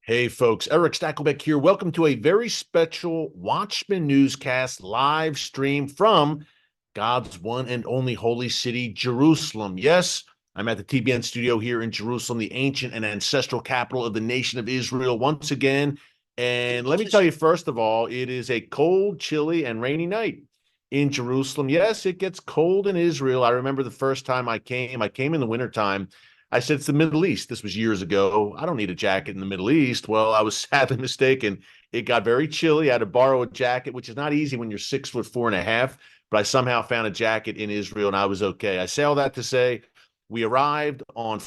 Hey, folks, Erick Stakelbeck here. Welcome to a very special Watchman Newscast live stream from God's one and only holy city, Jerusalem. Yes, I'm at the TBN studio here in Jerusalem, the ancient and ancestral capital of the nation of Israel, once again. And let me tell you, first of all, it is a cold, chilly, and rainy night in Jerusalem. Yes, it gets cold in Israel. I remember the first time I came in the wintertime. I said, it's the Middle East. This was years ago. I don't need a jacket in the Middle East. Well, I was sadly mistaken. It got very chilly. I had to borrow a jacket, which is not easy when you're 6'4.5", but I somehow found a jacket in Israel and I was okay. I say all that to say we arrived on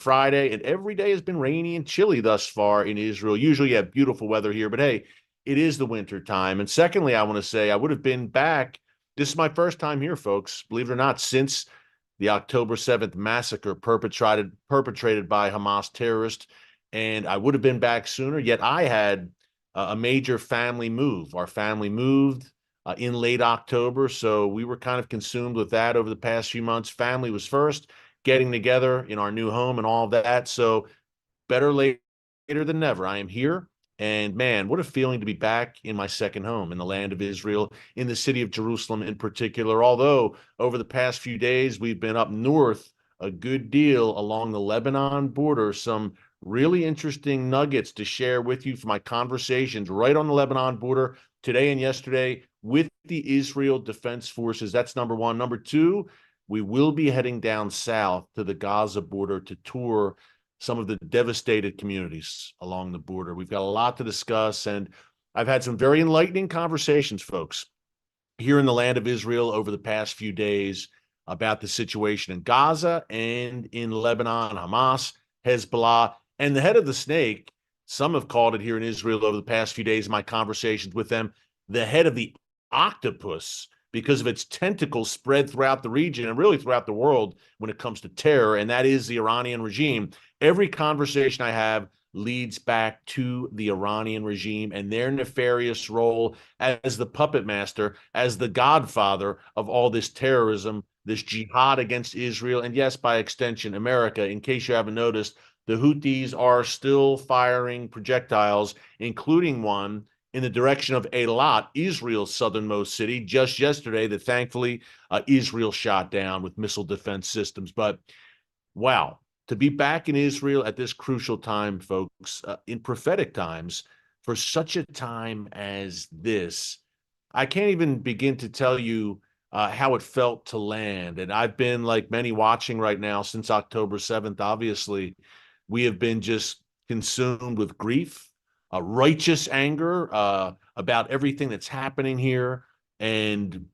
Friday and every day has been rainy and chilly thus far in Israel. Usually you have beautiful weather here, but hey, it is the winter time. And secondly, I want to say I would have been back. This is my first time here, folks, believe it or not, since the October 7th massacre perpetrated by Hamas terrorists. And I would have been back sooner, yet I had a major family move. Our family moved in late October, so we were kind of consumed with that over the past few months. Family was first, getting together in our new home and all of that. So better later than never. I am here. And man, what a feeling to be back in my second home in the land of Israel, in the city of Jerusalem in particular. Although over the past few days, we've been up north a good deal along the Lebanon border. Some really interesting nuggets to share with you from my conversations right on the Lebanon border today and yesterday with the Israel Defense Forces. That's number one. Number two, we will be heading down south to the Gaza border to tour some of the devastated communities along the border. We've got a lot to discuss, and I've had some very enlightening conversations, folks, here in the land of Israel over the past few days about the situation in Gaza and in Lebanon, Hamas, Hezbollah, and the head of the snake. Some have called it here in Israel over the past few days, in my conversations with them, the head of the octopus, because of its tentacles spread throughout the region and really throughout the world when it comes to terror, and that is the Iranian regime. Every conversation I have leads back to the Iranian regime and their nefarious role as the puppet master, as the godfather of all this terrorism, this jihad against Israel, and yes, by extension, America. In case you haven't noticed, the Houthis are still firing projectiles, including one in the direction of Eilat, Israel's southernmost city, just yesterday, that thankfully Israel shot down with missile defense systems. But wow, to be back in Israel at this crucial time, folks, in prophetic times, for such a time as this, I can't even begin to tell you how it felt to land. And I've been, like many watching right now, since October 7th. Obviously, we have been just consumed with grief, righteous anger about everything that's happening here. And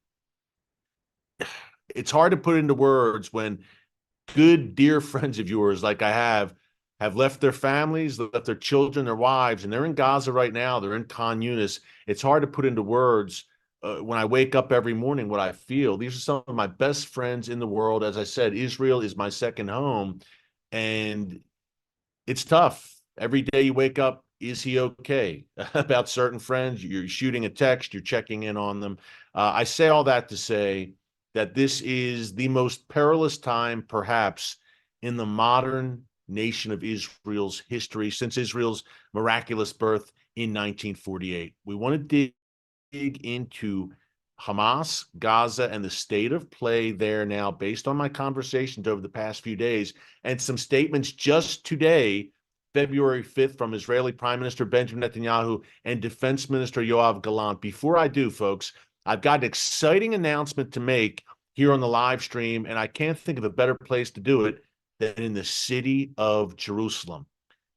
it's hard to put into words when good, dear friends of yours, like I have left their families, left their children, their wives, and they're in Gaza right now. They're in Khan Yunis. It's hard to put into words when I wake up every morning what I feel. These are some of my best friends in the world. As I said, Israel is my second home, and it's tough. Every day you wake up, is he okay? About certain friends, you're shooting a text, you're checking in on them. I say all that to say that this is the most perilous time, perhaps, in the modern nation of Israel's history since Israel's miraculous birth in 1948. We want to dig into Hamas, Gaza, and the state of play there now, based on my conversations over the past few days and some statements just today, February 5th, from Israeli Prime Minister Benjamin Netanyahu and Defense Minister Yoav Gallant. Before I do, folks, I've got an exciting announcement to make here on the live stream, and I can't think of a better place to do it than in the city of Jerusalem.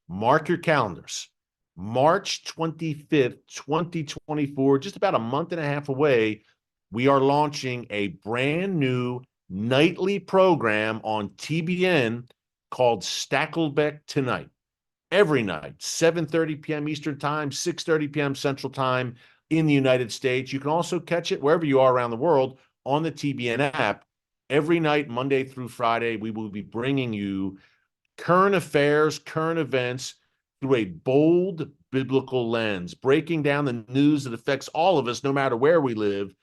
Mark your calendars. March 25th, 2024, just about a month and a half away, we are launching a brand new nightly program on TBN called Stakelbeck Tonight. Every night, 7:30 p.m. Eastern Time, 6:30 p.m. Central Time in the United States. You can also catch it wherever you are around the world on the TBN app. Every night, Monday through Friday, we will be bringing you current affairs, current events through a bold biblical lens, breaking down the news that affects all of us, no matter where we live,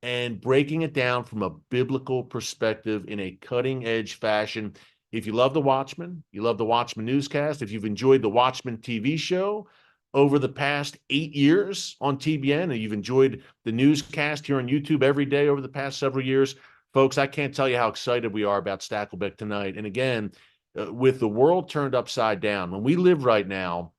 and breaking it down from a biblical perspective in a cutting edge fashion. If you love the Watchman, you love the Watchman Newscast, if you've enjoyed the Watchman TV show over the past 8 years on TBN, and you've enjoyed the newscast here on YouTube every day over the past several years, folks, I can't tell you how excited we are about Stakelbeck tonight. And again, with the world turned upside down, when we live right now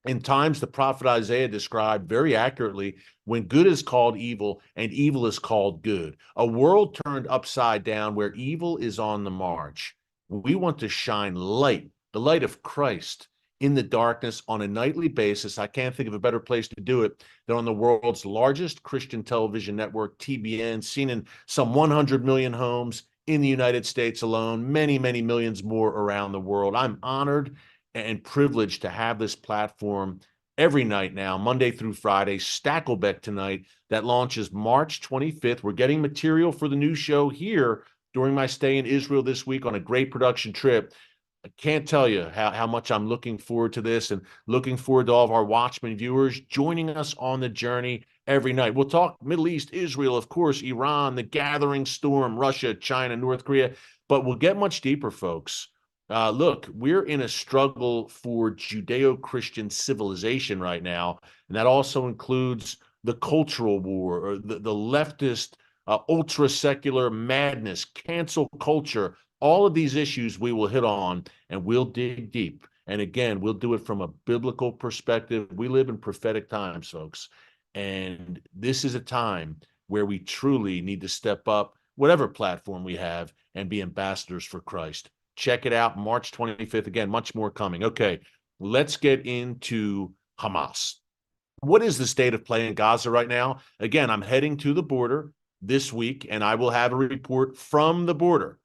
in times the prophet Isaiah described very accurately, when good is called evil and evil is called good, a world turned upside down where evil is on the march. We want to shine light, the light of Christ, in the darkness on a nightly basis. I can't think of a better place to do it than on the world's largest Christian television network, TBN, seen in some 100 million homes in the United States alone, many, many millions more around the world. I'm honored and privileged to have this platform every night now, Monday through Friday. Stakelbeck tonight, that launches March 25th. We're getting material for the new show here during my stay in Israel this week on a great production trip. I can't tell you how much I'm looking forward to this, and looking forward to all of our Watchmen viewers joining us on the journey every night. We'll talk Middle East, Israel, of course, Iran, the gathering storm, Russia, China, North Korea, but we'll get much deeper, folks. Look, we're in a struggle for Judeo-Christian civilization right now, and that also includes the cultural war, or the leftist, ultra-secular madness, cancel culture. All of these issues we will hit on, and we'll dig deep. And again, we'll do it from a biblical perspective. We live in prophetic times, folks, and this is a time where we truly need to step up, whatever platform we have, and be ambassadors for Christ. Check it out, March 25th. Again, much more coming. Okay, let's get into Hamas. What is the state of play in Gaza right now? Again, I'm heading to the border this week, and I will have a report from the border,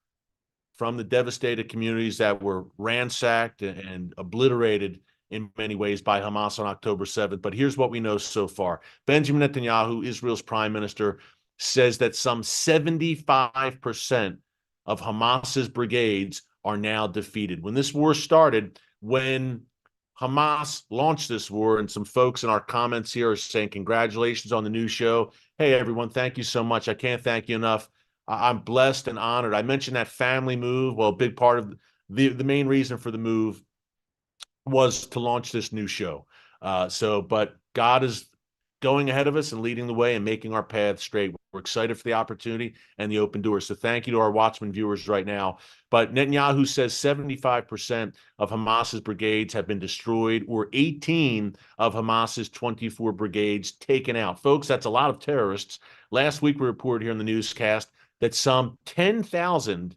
from the devastated communities that were ransacked and obliterated in many ways by Hamas on October 7th. But here's what we know so far. Benjamin Netanyahu, Israel's prime minister, says that some 75% of Hamas's brigades are now defeated. When this war started, when Hamas launched this war, and some folks in our comments here are saying, congratulations on the new show. Hey, everyone, thank you so much. I can't thank you enough. I'm blessed and honored. I mentioned that family move. Well, a big part of the main reason for the move was to launch this new show. But God is going ahead of us and leading the way and making our path straight. We're excited for the opportunity and the open doors. So thank you to our Watchmen viewers right now. But Netanyahu says 75% of Hamas's brigades have been destroyed, or 18 of Hamas's 24 brigades taken out. Folks, that's a lot of terrorists. Last week we reported here in the newscast that some 10,000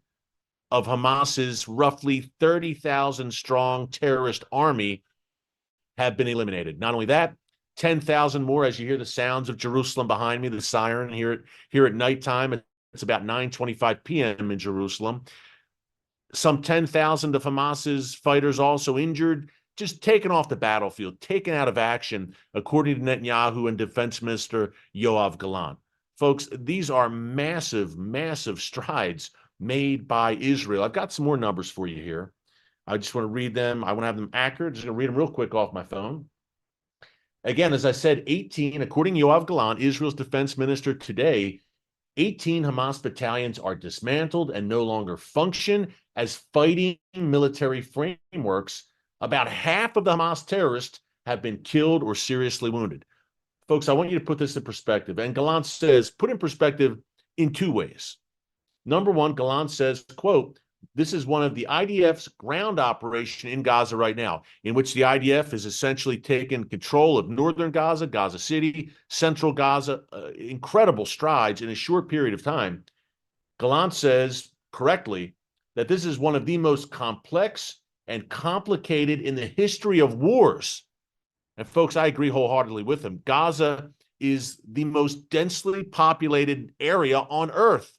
of Hamas's roughly 30,000 strong terrorist army have been eliminated. Not only that, 10,000 more, as you hear the sounds of Jerusalem behind me, the siren here at nighttime. It's about 9:25 p.m. in Jerusalem. Some 10,000 of Hamas's fighters also injured, just taken off the battlefield, taken out of action, according to Netanyahu and Defense Minister Yoav Gallant. Folks, these are massive, massive strides made by Israel. I've got some more numbers for you here. I just want to read them. I want to have them accurate. Just going to read them real quick off my phone. Again, as I said, 18, according to Yoav Gallant, Israel's defense minister today, 18 Hamas battalions are dismantled and no longer function as fighting military frameworks. About half of the Hamas terrorists have been killed or seriously wounded. Folks, I want you to put this in perspective. And Gallant says, put in perspective in two ways. Number one, Gallant says, quote, this is one of the IDF's ground operation in Gaza right now, in which the IDF has essentially taken control of northern Gaza, Gaza City, central Gaza, incredible strides in a short period of time. Gallant says correctly that this is one of the most complex and complicated in the history of wars. And folks, I agree wholeheartedly with him. Gaza is the most densely populated area on earth.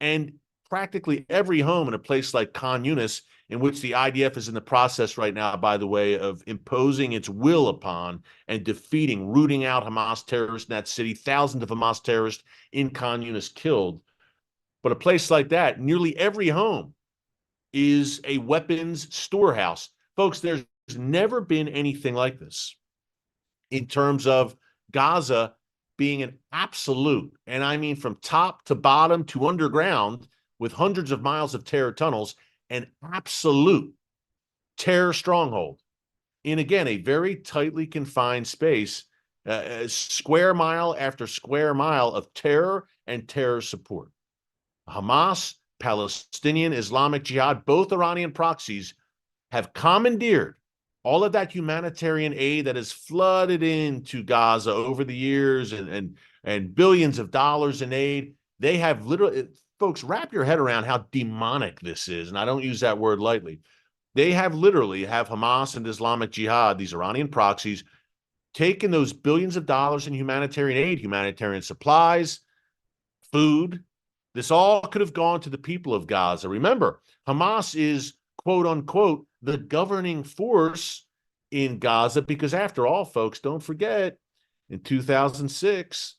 And practically every home in a place like Khan Yunis, in which the IDF is in the process right now, by the way, of imposing its will upon and defeating, rooting out Hamas terrorists in that city, thousands of Hamas terrorists in Khan Yunis killed. But a place like that, nearly every home is a weapons storehouse. Folks, there's never been anything like this in terms of Gaza being an absolute, and I mean from top to bottom to underground, with hundreds of miles of terror tunnels, an absolute terror stronghold in, again, a very tightly confined space, square mile after square mile of terror and terror support. Hamas, Palestinian Islamic Jihad, both Iranian proxies have commandeered all of that humanitarian aid that has flooded into Gaza over the years, and billions of dollars in aid. They have literally, folks, wrap your head around how demonic this is, and I don't use that word lightly. They have literally Hamas and Islamic Jihad, these Iranian proxies, taken those billions of dollars in humanitarian aid, humanitarian supplies, food. This all could have gone to the people of Gaza. Remember, Hamas is, quote unquote, the governing force in Gaza, because after all, folks, don't forget, in 2006,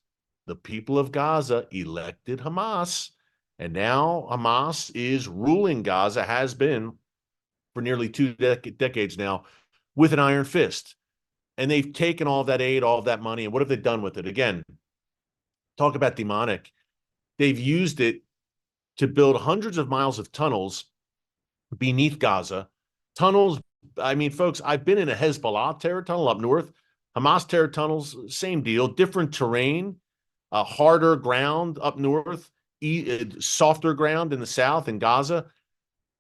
the people of Gaza elected Hamas, and now Hamas is ruling Gaza, has been for nearly two decades now, with an iron fist. And they've taken all that aid, all of that money, and what have they done with it? Again, talk about demonic. They've used it to build hundreds of miles of tunnels beneath Gaza. Tunnels, I mean, folks, I've been in a Hezbollah terror tunnel up north. Hamas terror tunnels, same deal, different terrain, harder ground up north, softer ground in the south in Gaza,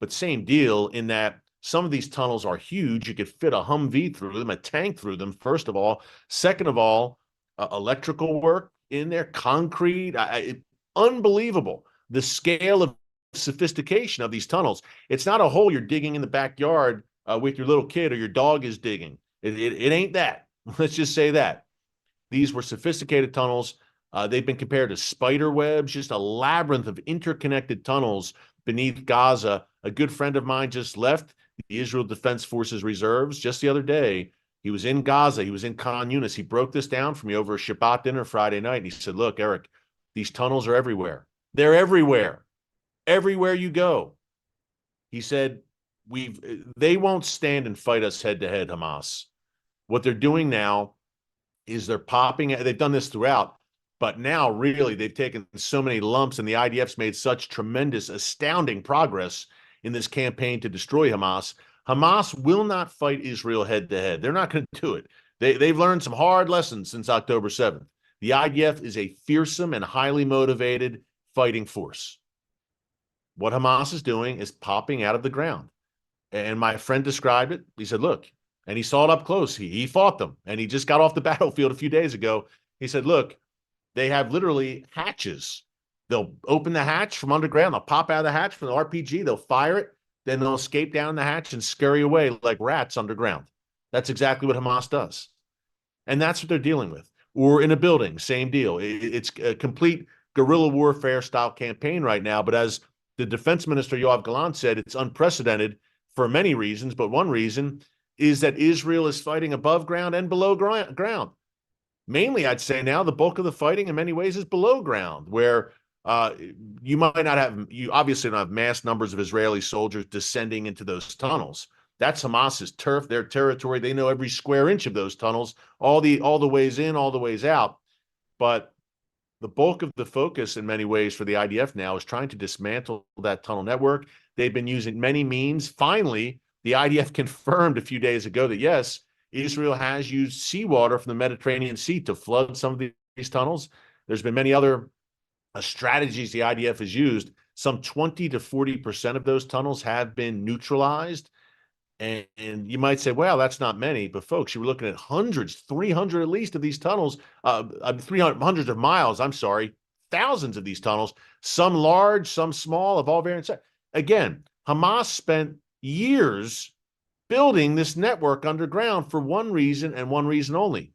but same deal in that some of these tunnels are huge. You could fit a Humvee through them, a tank through them, first of all. Second of all, electrical work in there, concrete, unbelievable. The scale of sophistication of these tunnels. It's not a hole you're digging in the backyard with your little kid or your dog is digging. It ain't that. Let's just say that. These were sophisticated tunnels. They've been compared to spider webs, just a labyrinth of interconnected tunnels beneath Gaza. A good friend of mine just left the Israel Defense Forces reserves just the other day. He was in Gaza. He was in Khan Yunis. He broke this down for me over a Shabbat dinner Friday night. And he said, look, Eric, these tunnels are everywhere. They're everywhere. Everywhere you go. He said, they won't stand and fight us head to head, Hamas. What they're doing now is they're popping, they've done this throughout, but now really they've taken so many lumps, and the IDF's made such tremendous, astounding progress in this campaign to destroy Hamas. Hamas will not fight Israel head to head. They're not going to do it. They've learned some hard lessons since October 7th. The IDF is a fearsome and highly motivated fighting force. What Hamas is doing is popping out of the ground. And my friend described it. He said, look, and he saw it up close. He fought them, and he just got off the battlefield a few days ago. He said, look, they have literally hatches. They'll open the hatch from underground. They'll pop out of the hatch from the RPG. They'll fire it. Then they'll escape down the hatch and scurry away like rats underground. That's exactly what Hamas does. And that's what they're dealing with. Or in a building, same deal. It's a complete guerrilla warfare style campaign right now. But as the defense minister, Yoav Gallant, said, it's unprecedented for many reasons. But one reason is that Israel is fighting above ground and below ground. Mainly, I'd say now the bulk of the fighting in many ways is below ground, where you might not have, you obviously don't have mass numbers of Israeli soldiers descending into those tunnels. That's Hamas's turf, their territory. They know every square inch of those tunnels, all the ways in, all the ways out. But the bulk of the focus in many ways for the IDF now is trying to dismantle that tunnel network. They've been using many means. Finally, the IDF confirmed a few days ago that, yes, Israel has used seawater from the Mediterranean Sea to flood some of these tunnels. There's been many other strategies the IDF has used. Some 20 to 40% of those tunnels have been neutralized. And you might say, well, that's not many. But folks, you were looking at hundreds, 300 at least of these tunnels, 300, hundreds of miles, I'm sorry, thousands of these tunnels, some large, some small, of all variants. Again, Hamas spent years building this network underground for one reason and one reason only: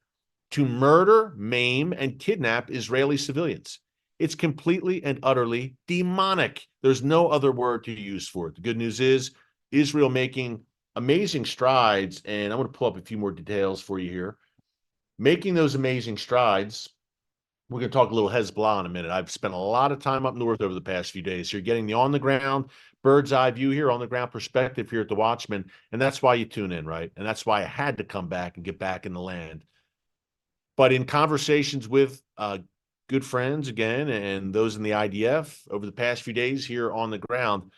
to murder, maim, and kidnap Israeli civilians. It's completely and utterly demonic. There's no other word to use for it. The good news is Israel making amazing strides, and I'm going to pull up a few more details for you here. Making those amazing strides. We're going to talk a little Hezbollah in a minute. I've spent a lot of time up north over the past few days. So you're getting the on-the-ground, bird's-eye view here, on-the-ground perspective here at the Watchman, and that's why you tune in, right? And that's why I had to come back and get back in the land. But in conversations with good friends, again, and those in the IDF over the past few days here on the ground,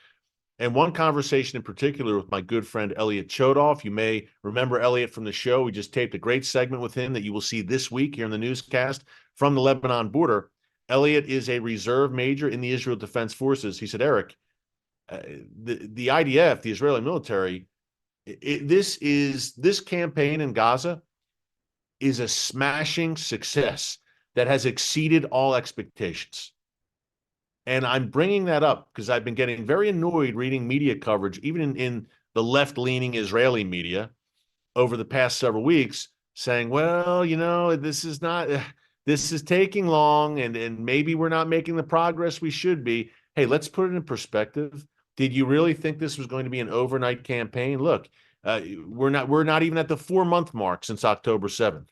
And one conversation in particular with my good friend Elliot Chodoff. You may remember Elliot from the show. We just taped a great segment with him that you will see this week here in the newscast from the Lebanon border. Elliot is a reserve major in the Israel Defense Forces. He said, Eric, the IDF, the Israeli military, this campaign in Gaza is a smashing success that has exceeded all expectations. And I'm bringing that up because I've been getting very annoyed reading media coverage, even in the left-leaning Israeli media over the past several weeks, saying, well, this is taking long and maybe we're not making the progress we should be. Hey, let's put it in perspective. Did you really think this was going to be an overnight campaign? Look, we're not even at the 4-month mark since October 7th.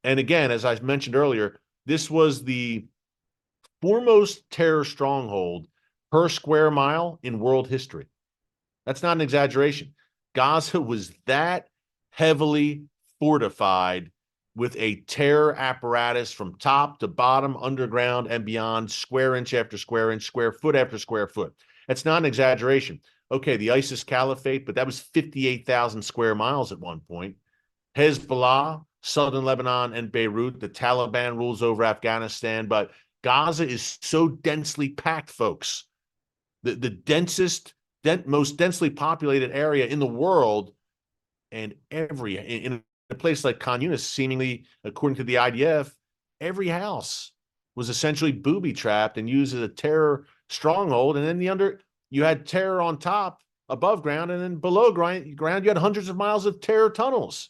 And again, as I mentioned earlier, this was the foremost terror stronghold per square mile in world history. That's not an exaggeration. Gaza was that heavily fortified with a terror apparatus from top to bottom, underground and beyond, square inch after square inch, square foot after square foot. That's not an exaggeration. Okay, the ISIS caliphate, but that was 58,000 square miles at one point. Hezbollah, southern Lebanon and Beirut, the Taliban rules over Afghanistan, but Gaza is so densely packed, folks. The most densely populated area in the world, and in a place like Khan Yunis, seemingly, according to the IDF, every house was essentially booby-trapped and used as a terror stronghold. And then you had terror on top, above ground, and then below ground, you had hundreds of miles of terror tunnels.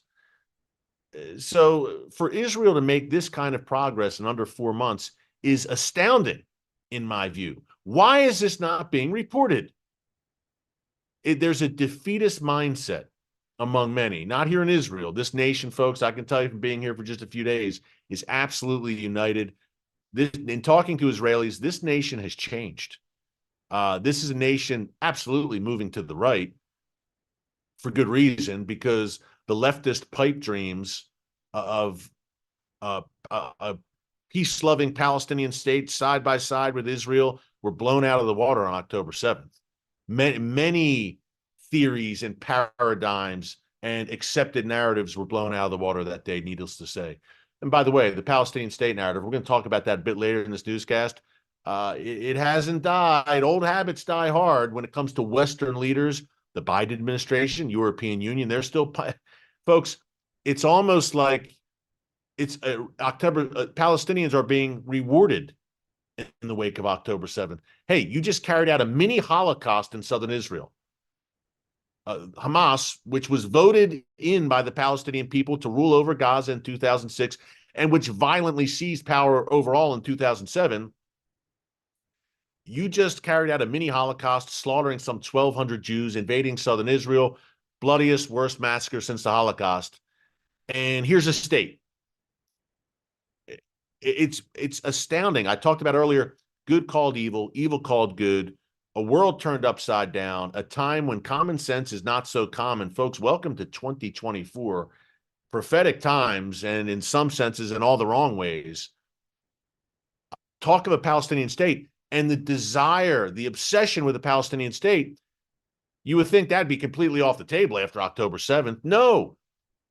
So for Israel to make this kind of progress in under 4 months is astounding, in my view. Why is this not being reported? There's a defeatist mindset among many, not here in Israel. This nation, folks, I can tell you from being here for just a few days, is absolutely united. In talking to Israelis, this nation has changed. This is a nation absolutely moving to the right for good reason, because the leftist pipe dreams of a peace-loving Palestinian state side by side with Israel were blown out of the water on October 7th. Many theories and paradigms and accepted narratives were blown out of the water that day, needless to say. And by the way, the Palestinian state narrative, we're going to talk about that a bit later in this newscast. It hasn't died. Old habits die hard when it comes to Western leaders, the Biden administration, European Union. They're still, folks, it's almost like Palestinians are being rewarded in the wake of October 7th. Hey, you just carried out a mini Holocaust in southern Israel. Hamas, which was voted in by the Palestinian people to rule over Gaza in 2006, and which violently seized power overall in 2007, you just carried out a mini Holocaust, slaughtering some 1,200 Jews, invading southern Israel, bloodiest, worst massacre since the Holocaust. And here's a state. It's astounding. I talked about earlier, good called evil, evil called good, a world turned upside down, a time when common sense is not so common. Folks, welcome to 2024, prophetic times, and in some senses, in all the wrong ways. Talk of a Palestinian state and the desire, the obsession with the Palestinian state, you would think that'd be completely off the table after October 7th. No,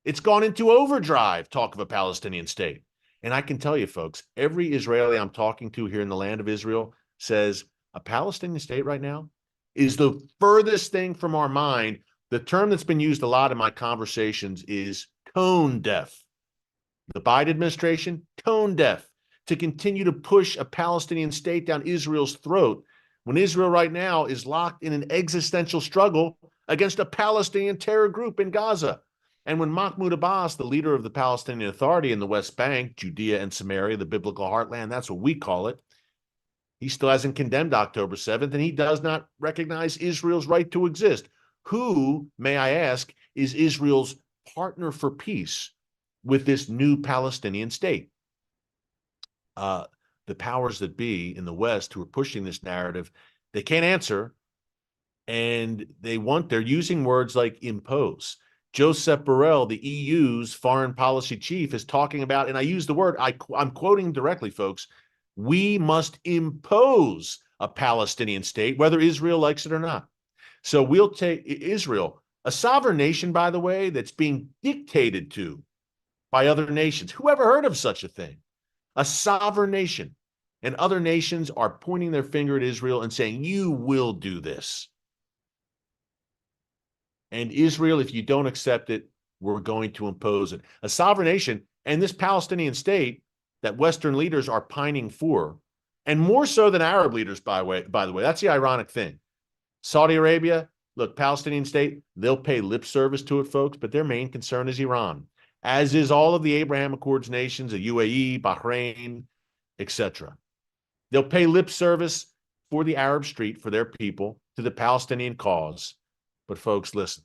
it's gone into overdrive, talk of a Palestinian state. And I can tell you, folks, every Israeli I'm talking to here in the land of Israel says a Palestinian state right now is the furthest thing from our mind. The term that's been used a lot in my conversations is tone deaf. The Biden administration, tone deaf to continue to push a Palestinian state down Israel's throat when Israel right now is locked in an existential struggle against a Palestinian terror group in Gaza. And when Mahmoud Abbas, the leader of the Palestinian Authority in the West Bank, Judea and Samaria, the biblical heartland, that's what we call it, he still hasn't condemned October 7th, and he does not recognize Israel's right to exist. Who, may I ask, is Israel's partner for peace with this new Palestinian state? The powers that be in the West who are pushing this narrative, they can't answer, and they're using words like impose. Josep Borrell, the EU's foreign policy chief, is talking about, and I use the word, I'm quoting directly, folks, we must impose a Palestinian state, whether Israel likes it or not. So we'll take Israel, a sovereign nation, by the way, that's being dictated to by other nations. Who ever heard of such a thing? A sovereign nation. And other nations are pointing their finger at Israel and saying, you will do this. And Israel, if you don't accept it, we're going to impose it. A sovereign nation and this Palestinian state that Western leaders are pining for, and more so than Arab leaders, by the way, that's the ironic thing. Saudi Arabia, look, Palestinian state, they'll pay lip service to it, folks, but their main concern is Iran, as is all of the Abraham Accords nations, the UAE, Bahrain, etc. They'll pay lip service for the Arab street, for their people, to the Palestinian cause. But folks, listen,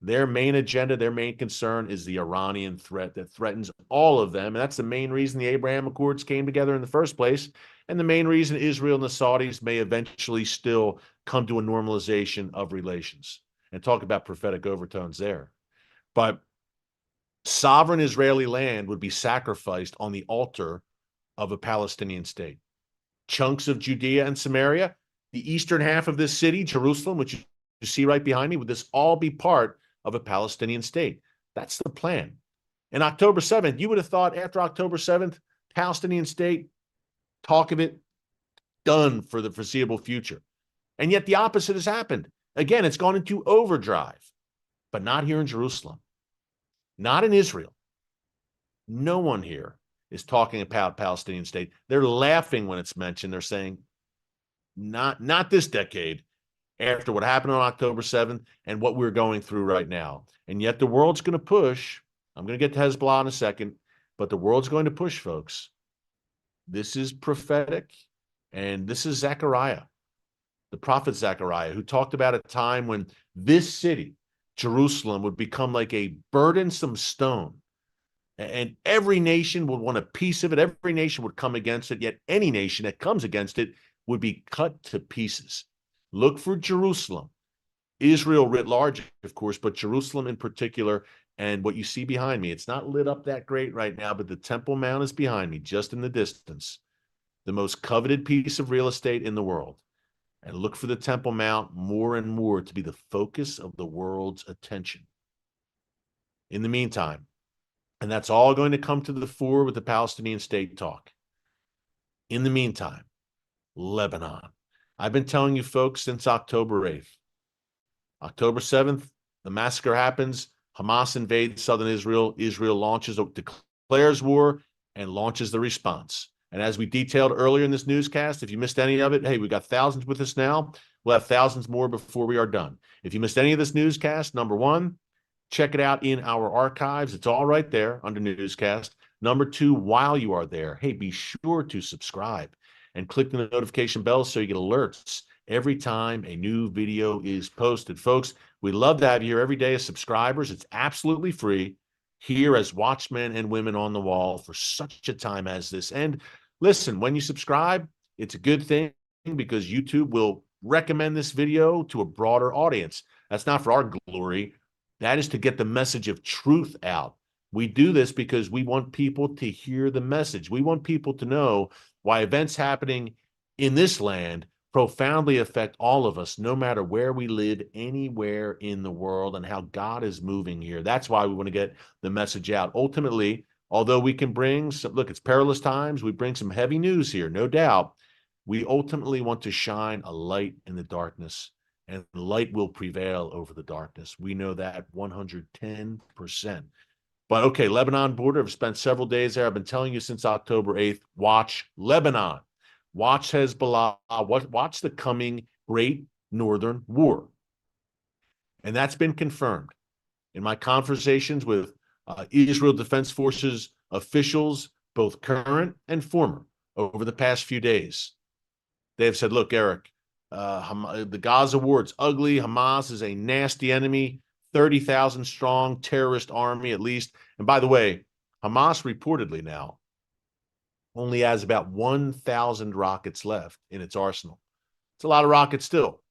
their main agenda, their main concern is the Iranian threat that threatens all of them. And that's the main reason the Abraham Accords came together in the first place. And the main reason Israel and the Saudis may eventually still come to a normalization of relations. And talk about prophetic overtones there. But sovereign Israeli land would be sacrificed on the altar of a Palestinian state. Chunks of Judea and Samaria, the eastern half of this city, Jerusalem, which you see right behind me, would this all be part of a Palestinian state? That's the plan. And October 7th, you would have thought after October 7th, Palestinian state, talk of it, done for the foreseeable future. And yet the opposite has happened. Again, it's gone into overdrive, but not here in Jerusalem, not in Israel. No one here is talking about Palestinian state. They're laughing when it's mentioned. They're saying, not this decade, after what happened on October 7th and what we're going through right now. And yet the world's going to push. I'm going to get to Hezbollah in a second, but the world's going to push, folks. This is prophetic, and this is Zechariah, the prophet Zechariah, who talked about a time when this city, Jerusalem, would become like a burdensome stone, and every nation would want a piece of it. Every nation would come against it, yet any nation that comes against it would be cut to pieces. Look for Jerusalem, Israel writ large, of course, but Jerusalem in particular. And what you see behind me, it's not lit up that great right now, but the Temple Mount is behind me, just in the distance, the most coveted piece of real estate in the world. And look for the Temple Mount more and more to be the focus of the world's attention. In the meantime, and that's all going to come to the fore with the Palestinian state talk. In the meantime, Lebanon. I've been telling you folks since October 8th. October 7th, the massacre happens. Hamas invades southern Israel. Israel declares war and launches the response. And as we detailed earlier in this newscast, if you missed any of it, hey, we got thousands with us now. We'll have thousands more before we are done. If you missed any of this newscast, number one, check it out in our archives. It's all right there under newscast. Number two, while you are there, hey, be sure to subscribe and click the notification bell so you get alerts every time a new video is posted. Folks, we love to have you here every day as subscribers. It's absolutely free here as watchmen and women on the wall for such a time as this. And listen, when you subscribe, it's a good thing because YouTube will recommend this video to a broader audience. That's not for our glory. That is to get the message of truth out. We do this because we want people to hear the message. We want people to know why events happening in this land profoundly affect all of us, no matter where we live, anywhere in the world, and how God is moving here. That's why we want to get the message out. Ultimately, although we can bring some, look, it's perilous times, we bring some heavy news here, no doubt. We ultimately want to shine a light in the darkness, and light will prevail over the darkness. We know that 110%. But okay, Lebanon border, I've spent several days there. I've been telling you since October 8th, watch Lebanon. Watch Hezbollah, watch the coming Great Northern War. And that's been confirmed in my conversations with Israel Defense Forces officials, both current and former, over the past few days. They've said, look, Eric, the Gaza war, it's ugly. Hamas is a nasty enemy, 30,000 strong terrorist army at least. And by the way, Hamas reportedly now only has about 1,000 rockets left in its arsenal. It's a lot of rockets still.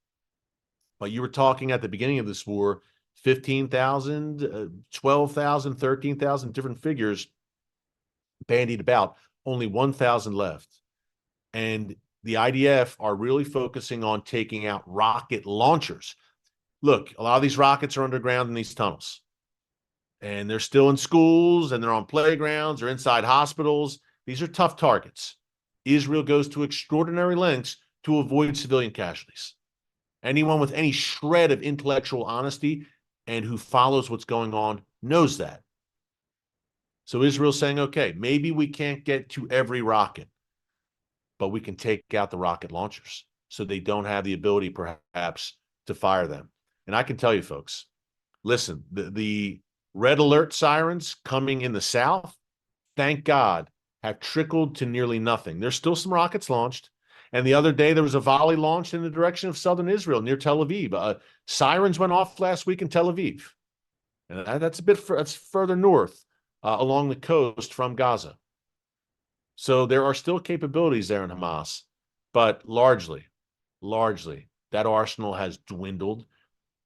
But you were talking at the beginning of this war, 15,000, 12,000, 13,000 different figures bandied about, only 1,000 left. And the IDF are really focusing on taking out rocket launchers. look, a lot of these rockets are underground in these tunnels. And they're still in schools, and they're on playgrounds or inside hospitals. These are tough targets. Israel goes to extraordinary lengths to avoid civilian casualties. Anyone with any shred of intellectual honesty and who follows what's going on knows that. So Israel's saying, okay, maybe we can't get to every rocket, but we can take out the rocket launchers so they don't have the ability perhaps to fire them. And I can tell you, folks, listen, the red alert sirens coming in the south, thank God, have trickled to nearly nothing. There's still some rockets launched. And the other day, there was a volley launched in the direction of southern Israel near Tel Aviv. Sirens went off last week in Tel Aviv. And that's that's further north along the coast from Gaza. So there are still capabilities there in Hamas, but largely, that arsenal has dwindled.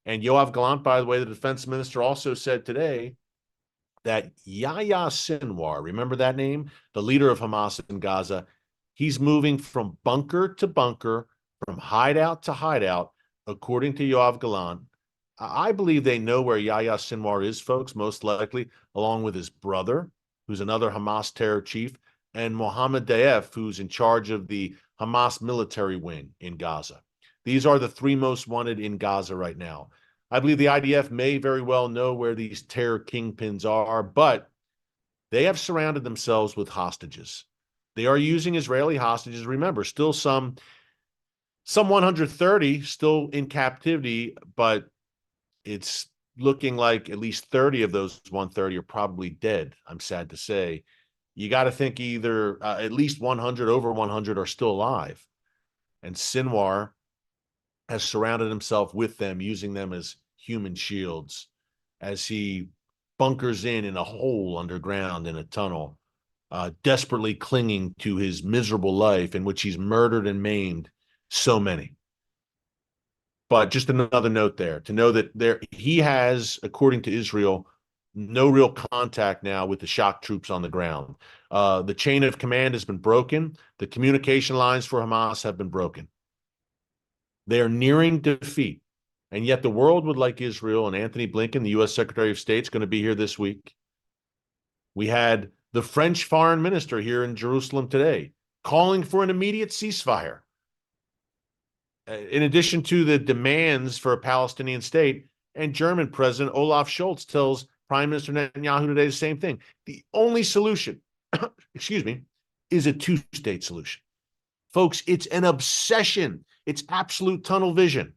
And Yoav Gallant, by the way, the defense minister also said today that Yahya Sinwar, remember that name? The leader of Hamas in Gaza, he's moving from bunker to bunker, from hideout to hideout, according to Yoav Gallant. I believe they know where Yahya Sinwar is, folks, most likely, along with his brother, who's another Hamas terror chief, and Mohammed Daef, who's in charge of the Hamas military wing in Gaza. These are the three most wanted in Gaza right now. I believe the IDF may very well know where these terror kingpins are, but they have surrounded themselves with hostages. They are using Israeli hostages. Remember, still some 130 still in captivity, but it's looking like at least 30 of those 130 are probably dead, I'm sad to say. You got to think either at least 100, over 100 are still alive. And Sinwar has surrounded himself with them, using them as human shields as he bunkers in a hole underground in a tunnel, desperately clinging to his miserable life in which he's murdered and maimed so many. But just another note there, to know that he has, according to Israel, no real contact now with the shock troops on the ground. The chain of command has been broken. The communication lines for Hamas have been broken. They are nearing defeat. And yet the world would like Israel, and Anthony Blinken, the U.S. Secretary of State, is going to be here this week. We had the French foreign minister here in Jerusalem today calling for an immediate ceasefire. In addition to the demands for a Palestinian state, and German President Olaf Scholz tells Prime Minister Netanyahu today the same thing. The only solution, excuse me, is a two-state solution. Folks, it's an obsession. It's absolute tunnel vision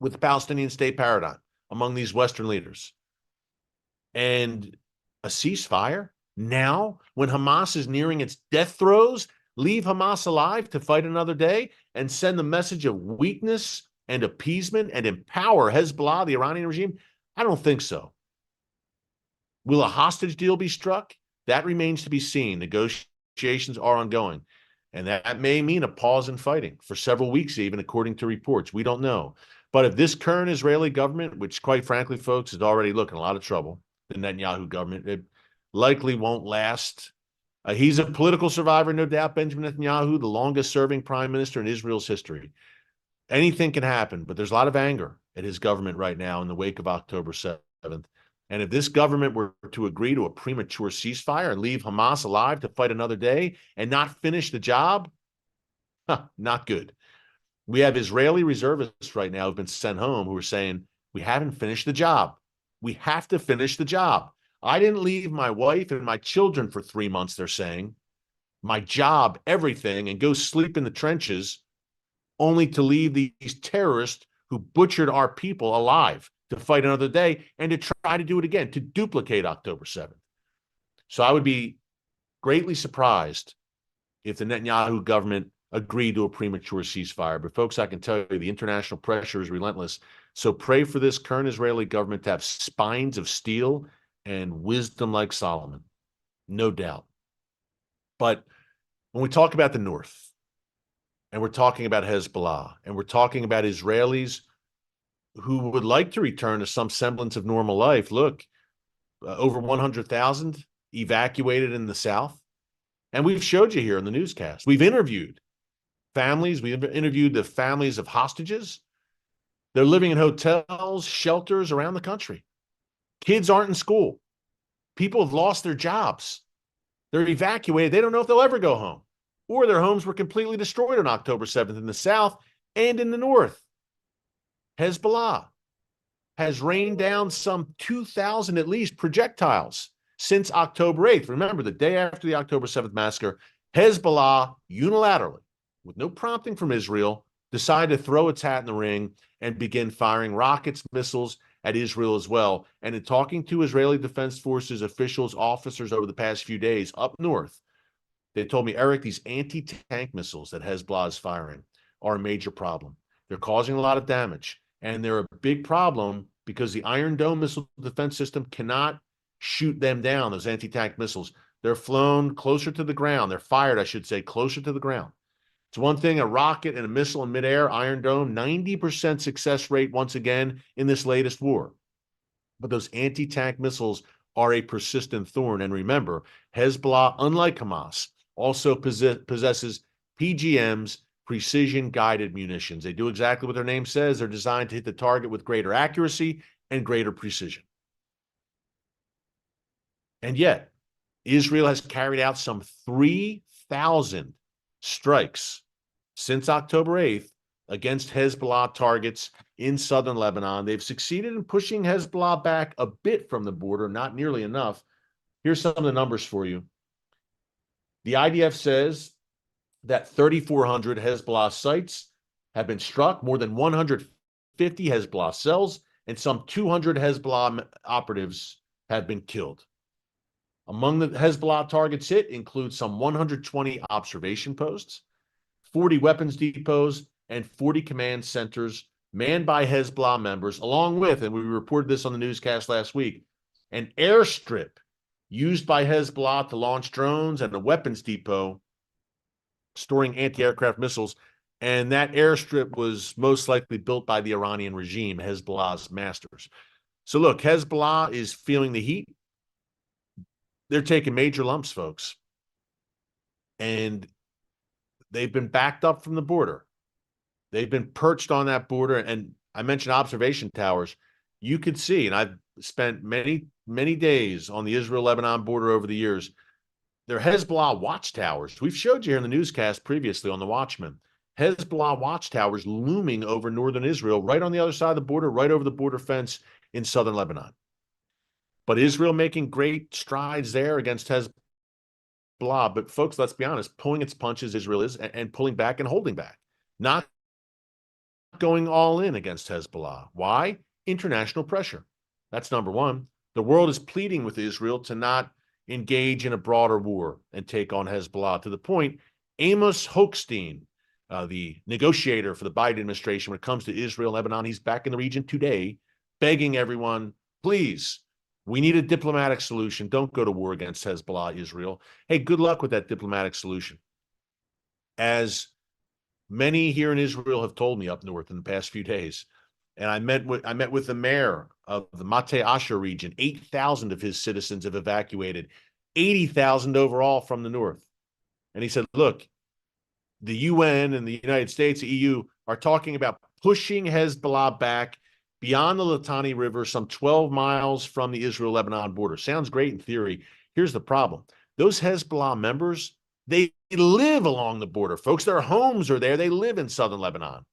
with the Palestinian state paradigm among these Western leaders. And a ceasefire now, when Hamas is nearing its death throes, leave Hamas alive to fight another day and send the message of weakness and appeasement and empower Hezbollah, the Iranian regime? I don't think so. Will a hostage deal be struck? That remains to be seen. Negotiations are ongoing. And that may mean a pause in fighting for several weeks, even according to reports. We don't know. But if this current Israeli government, which quite frankly, folks, is already looking a lot of trouble, the Netanyahu government, it likely won't last. He's a political survivor, no doubt, Benjamin Netanyahu, the longest serving prime minister in Israel's history. Anything can happen, but there's a lot of anger at his government right now in the wake of October 7th. And if this government were to agree to a premature ceasefire and leave Hamas alive to fight another day and not finish the job, not good. We have Israeli reservists right now who've been sent home who are saying, we haven't finished the job. We have to finish the job. I didn't leave my wife and my children for 3 months, they're saying, my job, everything, and go sleep in the trenches, only to leave these terrorists who butchered our people alive to fight another day and to try to do it again, to duplicate October 7th. So I would be greatly surprised if the Netanyahu government agreed to a premature ceasefire. But folks, I can tell you the international pressure is relentless. So pray for this current Israeli government to have spines of steel and wisdom like Solomon, no doubt. But when we talk about the North, and we're talking about Hezbollah, and we're talking about Israelis who would like to return to some semblance of normal life, look, over 100,000 evacuated in the South. And we've showed you here in the newscast. We've interviewed families. We've interviewed the families of hostages. They're living in hotels, shelters around the country. Kids aren't in school. People have lost their jobs. They're evacuated. They don't know if they'll ever go home. Or their homes were completely destroyed on October 7th in the south and in the north. Hezbollah has rained down some 2,000 at least projectiles since October 8th. Remember, the day after the October 7th massacre, Hezbollah unilaterally, with no prompting from Israel, decided to throw its hat in the ring and begin firing rockets, missiles at Israel as well. And in talking to Israeli Defense Forces officials, officers over the past few days up north, they told me, Eric, these anti-tank missiles that Hezbollah is firing are a major problem. They're causing a lot of damage. And they're a big problem because the Iron Dome missile defense system cannot shoot them down, those anti-tank missiles. They're flown closer to the ground. They're fired, I should say, closer to the ground. It's one thing, a rocket and a missile in midair, Iron Dome, 90% success rate once again in this latest war. But those anti-tank missiles are a persistent thorn. And remember, Hezbollah, unlike Hamas, also possesses PGMs, precision-guided munitions. They do exactly what their name says. They're designed to hit the target with greater accuracy and greater precision. And yet, Israel has carried out some 3,000 strikes since October 8th against Hezbollah targets in southern Lebanon. They've succeeded in pushing Hezbollah back a bit from the border, not nearly enough. Here's some of the numbers for you. The IDF says that 3,400 Hezbollah sites have been struck, more than 150 Hezbollah cells, and some 200 Hezbollah operatives have been killed. Among the Hezbollah targets hit include some 120 observation posts, 40 weapons depots, and 40 command centers manned by Hezbollah members, along with, and we reported this on the newscast last week, an airstrip used by Hezbollah to launch drones and a weapons depot storing anti-aircraft missiles. And that airstrip was most likely built by the Iranian regime, Hezbollah's masters. So look, Hezbollah is feeling the heat. They're taking major lumps, folks. And they've been backed up from the border. They've been perched on that border. And I mentioned observation towers. You could see, and I've spent many, many days on the Israel-Lebanon border over the years. They're Hezbollah watchtowers. We've showed you here in the newscast previously on the Watchman. Hezbollah watchtowers looming over northern Israel, right on the other side of the border, right over the border fence in southern Lebanon. But Israel making great strides there against Hezbollah. But folks, let's be honest, pulling its punches, Israel is, and pulling back and holding back. Not going all in against Hezbollah. Why? International pressure. That's number one. The world is pleading with Israel to not engage in a broader war and take on Hezbollah, to the point Amos Hochstein, the negotiator for the Biden administration when it comes to Israel, Lebanon, he's back in the region today, begging everyone, please, we need a diplomatic solution. Don't go to war against Hezbollah, Israel. Hey, good luck with that diplomatic solution. As many here in Israel have told me up north in the past few days, and I met with the mayor of the Mate Asher region. 8,000 of his citizens have evacuated, 80,000 overall from the north. And he said, look, the UN and the United States, the EU, are talking about pushing Hezbollah back beyond the Litani River, some 12 miles from the Israel-Lebanon border. Sounds great in theory. Here's the problem. Those Hezbollah members, they live along the border, folks. Their homes are there. They live in southern Lebanon.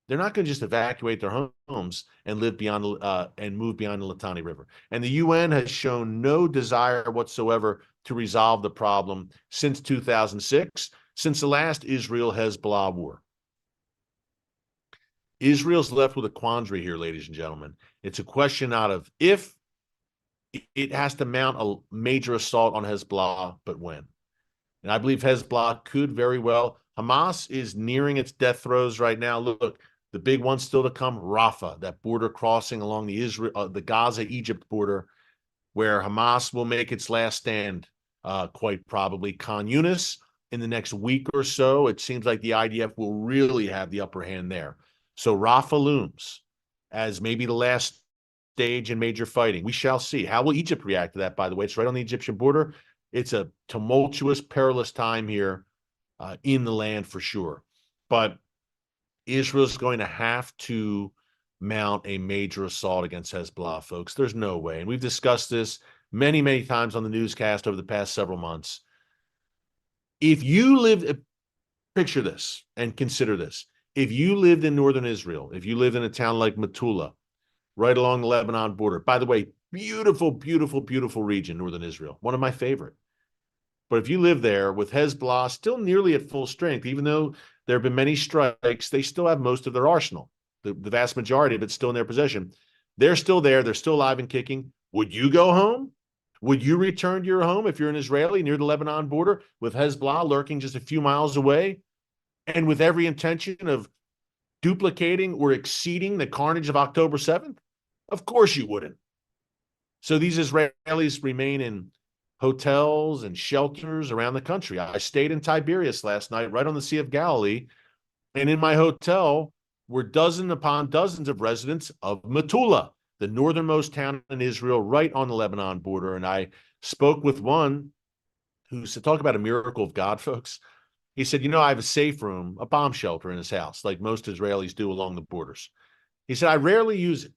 They're not going to just evacuate their homes and live beyond and move beyond the Litani River. And the UN has shown no desire whatsoever to resolve the problem since 2006, since the last Israel-Hezbollah war. Israel's left with a quandary here, ladies and gentlemen. It's a question not of if it has to mount a major assault on Hezbollah, but when. And I believe Hezbollah could very well. Hamas is nearing its death throes right now. Look, the big one still to come, Rafah, that border crossing along the Gaza-Egypt border, where Hamas will make its last stand, quite probably. Khan Yunis, in the next week or so, it seems like the IDF will really have the upper hand there. So Rafah looms as maybe the last stage in major fighting. We shall see. How will Egypt react to that, by the way? It's right on the Egyptian border. It's a tumultuous, perilous time here in the land for sure. But Israel's going to have to mount a major assault against Hezbollah, folks. There's no way. And we've discussed this many, many times on the newscast over the past several months. If you lived, picture this and consider this. If you lived in northern Israel, if you lived in a town like Metula, right along the Lebanon border, by the way, beautiful, beautiful, beautiful region, northern Israel, one of my favorite. But if you live there with Hezbollah still nearly at full strength, even though there have been many strikes, they still have most of their arsenal. The vast majority of it's still in their possession. They're still there. They're still alive and kicking. Would you go home? Would you return to your home if you're an Israeli near the Lebanon border with Hezbollah lurking just a few miles away and with every intention of duplicating or exceeding the carnage of October 7th? Of course you wouldn't. So these Israelis remain in hotels and shelters around the country. I stayed in Tiberias last night, right on the Sea of Galilee, and in my hotel were dozen upon dozens of residents of Metula, the northernmost town in Israel, right on the Lebanon border. And I spoke with one who said, talk about a miracle of God, folks. He said, I have a safe room, a bomb shelter in his house, like most Israelis do along the borders. He said, I rarely use it.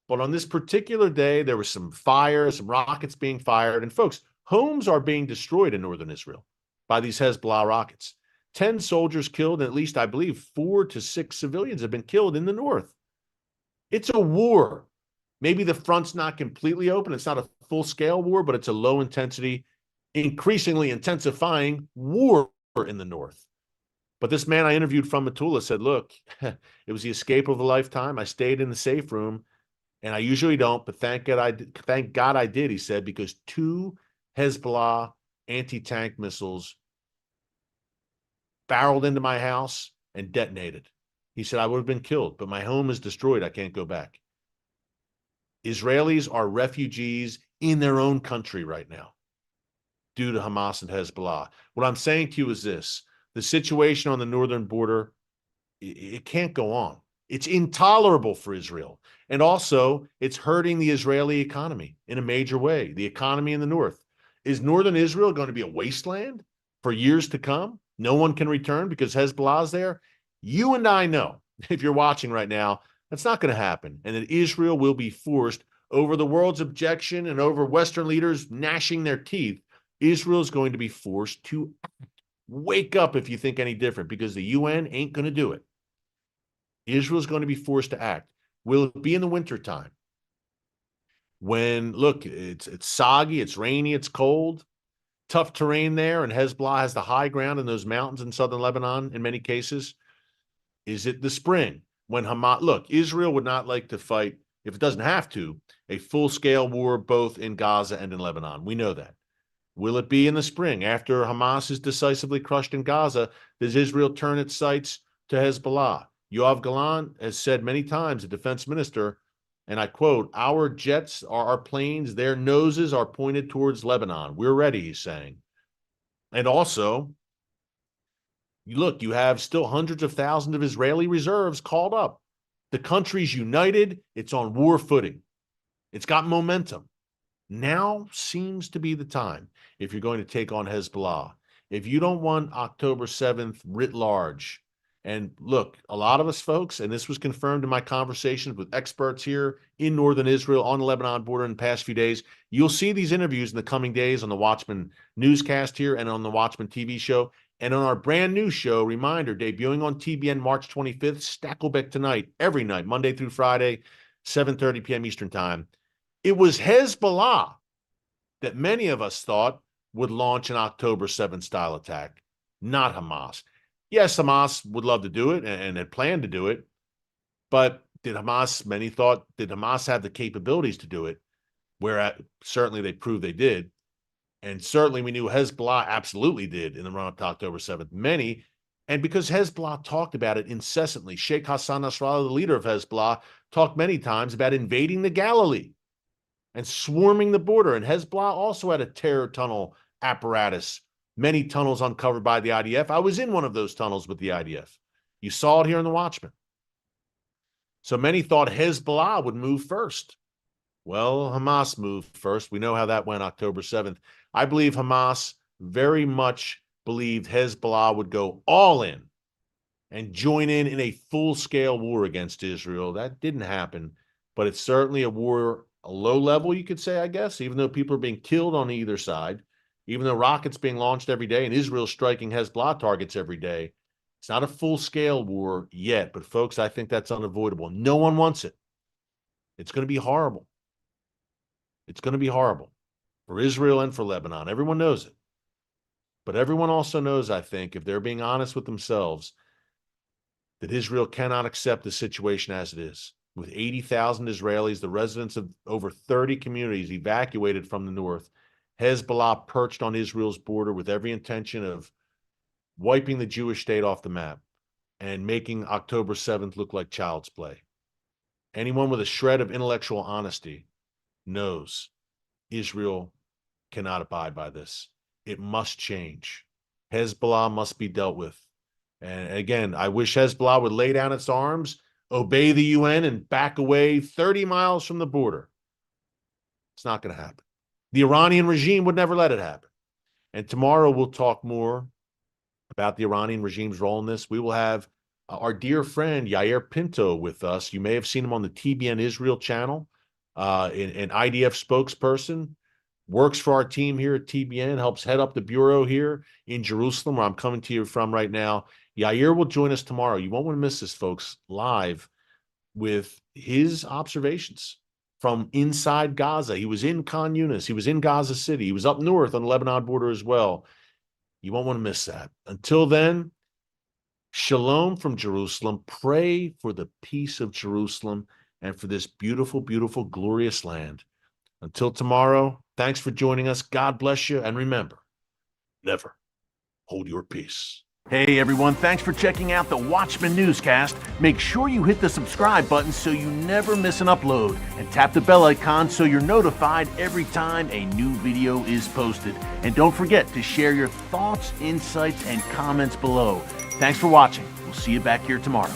But on this particular day, there was some fire, some rockets being fired. And folks, homes are being destroyed in northern Israel by these Hezbollah rockets. 10 soldiers killed, and at least, I believe, 4 to 6 civilians have been killed in the north. It's a war. Maybe the front's not completely open. It's not a full-scale war, but it's a low-intensity, increasingly intensifying war in the north. But this man I interviewed from Metula said, look, it was the escape of a lifetime. I stayed in the safe room. And I usually don't, but thank God I did, he said, because 2 Hezbollah anti-tank missiles barreled into my house and detonated. He said, I would have been killed, but my home is destroyed. I can't go back. Israelis are refugees in their own country right now due to Hamas and Hezbollah. What I'm saying to you is this. The situation on the northern border, it can't go on. It's intolerable for Israel. And also, it's hurting the Israeli economy in a major way, the economy in the north. Is northern Israel going to be a wasteland for years to come? No one can return because Hezbollah is there? You and I know, if you're watching right now, that's not going to happen. And that Israel will be forced, over the world's objection and over Western leaders gnashing their teeth, Israel is going to be forced to wake up if you think any different, because the UN ain't going to do it. Israel's going to be forced to act. Will it be in the wintertime? When, look, it's soggy, it's rainy, it's cold, tough terrain there, and Hezbollah has the high ground in those mountains in southern Lebanon in many cases. Is it the spring? When Hamas, look, Israel would not like to fight, if it doesn't have to, a full-scale war both in Gaza and in Lebanon. We know that. Will it be in the spring? After Hamas is decisively crushed in Gaza, does Israel turn its sights to Hezbollah? Yoav Gallant has said many times, the defense minister, and I quote, our jets are our planes, their noses are pointed towards Lebanon. We're ready, he's saying. And also, look, you have still hundreds of thousands of Israeli reserves called up. The country's united. It's on war footing. It's got momentum. Now seems to be the time if you're going to take on Hezbollah. If you don't want October 7th writ large, and look, a lot of us folks, and this was confirmed in my conversations with experts here in northern Israel on the Lebanon border in the past few days, you'll see these interviews in the coming days on the Watchman Newscast here and on the Watchman TV show. And on our brand new show, reminder, debuting on TBN March 25th, Stakelbeck tonight, every night, Monday through Friday, 7:30 p.m. Eastern Time. It was Hezbollah that many of us thought would launch an October 7th style attack, not Hamas. Yes, Hamas would love to do it and had planned to do it, but many thought, did Hamas have the capabilities to do it? Where certainly they proved they did. And certainly we knew Hezbollah absolutely did in the run-up to October 7th. Many, and because Hezbollah talked about it incessantly, Sheikh Hassan Nasrallah, the leader of Hezbollah, talked many times about invading the Galilee and swarming the border. And Hezbollah also had a terror tunnel apparatus, many tunnels uncovered by the IDF. I was in one of those tunnels with the IDF. You saw it here in the Watchman. So many thought Hezbollah would move first. Well, Hamas moved first. We know how that went October 7th. I believe Hamas very much believed Hezbollah would go all in and join in a full-scale war against Israel. That didn't happen, but it's certainly a war, a low level, you could say, I guess, even though people are being killed on either side, even though rockets being launched every day and Israel striking Hezbollah targets every day. It's not a full-scale war yet, but folks, I think that's unavoidable. No one wants it. It's going to be horrible. It's going to be horrible for Israel and for Lebanon. Everyone knows it. But everyone also knows, I think, if they're being honest with themselves, that Israel cannot accept the situation as it is. With 80,000 Israelis, the residents of over 30 communities evacuated from the north, Hezbollah perched on Israel's border with every intention of wiping the Jewish state off the map and making October 7th look like child's play. Anyone with a shred of intellectual honesty knows Israel cannot abide by this. It must change. Hezbollah must be dealt with. And again, I wish Hezbollah would lay down its arms, obey the UN, and back away 30 miles from the border. It's not going to happen. The Iranian regime would never let it happen. And tomorrow we'll talk more about the Iranian regime's role in this. We will have our dear friend Yair Pinto with us. You may have seen him on the TBN Israel channel, an IDF spokesperson. Works for our team here at TBN, helps head up the bureau here in Jerusalem, where I'm coming to you from right now. Yair will join us tomorrow. You won't want to miss this, folks, live with his observations from inside Gaza. He was in Khan Yunis. He was in Gaza City. He was up north on the Lebanon border as well. You won't want to miss that. Until then, shalom from Jerusalem. Pray for the peace of Jerusalem and for this beautiful, beautiful, glorious land. Until tomorrow, thanks for joining us. God bless you. And remember, never hold your peace. Hey, everyone. Thanks for checking out the Watchman Newscast. Make sure you hit the subscribe button so you never miss an upload. And tap the bell icon so you're notified every time a new video is posted. And don't forget to share your thoughts, insights, and comments below. Thanks for watching. We'll see you back here tomorrow.